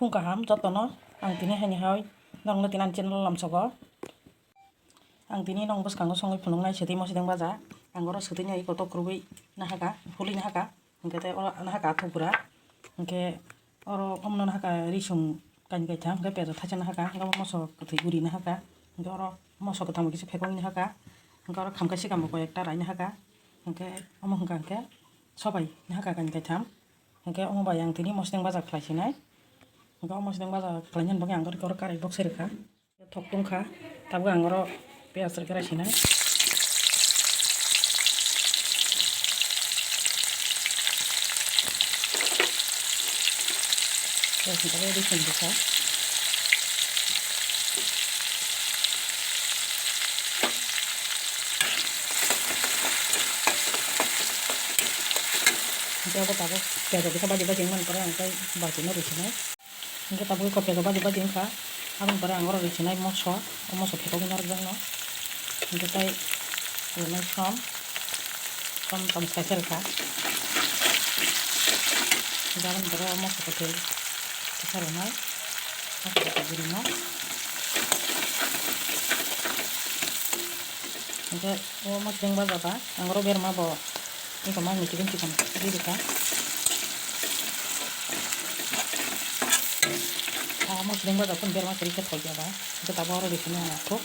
Phungkaham jotono ang tini hainihai norongno tinan channel lamsogo ang tini nong boskango songoi phunuknai seti mosideng baja ang oro seti nyai koto kurui nahaka huli nahaka hingke tei oro nahaka athupura hingke oro omno nahaka risum kaini kaitham hingke pejo thaisa nahaka hingke moso kwthai guri nahaka hingke oro moso kwthang kisi phekoni nahaka hingke oro khamka sikamo koyekta rai nahaka hingke omo hingka hingke sobai nahaka kaini kaitham hingke omo bai ang tini mosideng baja khlaisinai hingke omo mosideng baja khlaina bagui ang oro karai boksai rwkha thok tungkha tabu ang oro pias rwkhe raisinai Kita di sini bisa. Nanti aku tahu, biasa kita baju-baju yang mana angkai bajunya di sini. Nanti tahu kau biasa baju-baju yang kah, aku barang angkor di sini moso kita guna rejang no. Nanti saya guna tom spesial kah. Jangan barang moso kita Sarunai, aku tak beri no. Jadi, mau sedang baca apa? Anggur biar mabo. Ini kemana nih cikan? Jadi kan? Mau sedang baca pun biar mas riset saja apa? Kita bawa di sini aku.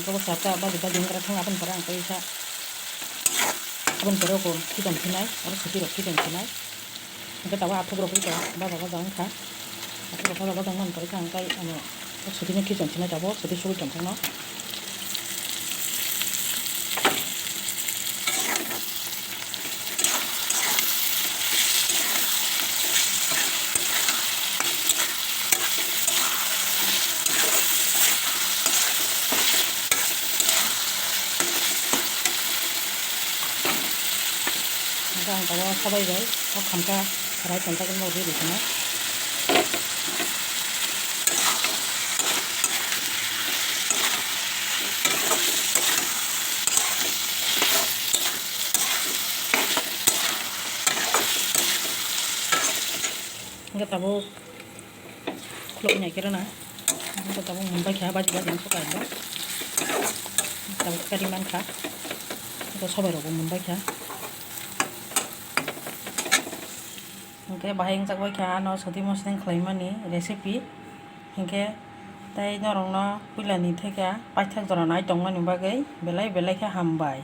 Kalau siapa baju-baju yang kerasnya apa barang kayak bisa apa berapa kita mencintai harus setirok kita mencintai kita tahu apa berapa itu bapak jangan kah apa bapak jangan kalau kan kayak anu setirnya kita mencintai tahu setir sulit jangan no kalau sabai guys, kamka rai kanta kan mau di sana. Enggak tahu klubnya kira na. Enggak tahu Mumbai kah baju yang suka itu. Tahu kariman kah? Itu sabai rogo Mumbai kah? Hingke bahayang cakbai kha no soti mosideng khlaimani recipe hingke tei norongno puilani theka paithak jora nai tongmani bagui belai kha hambai.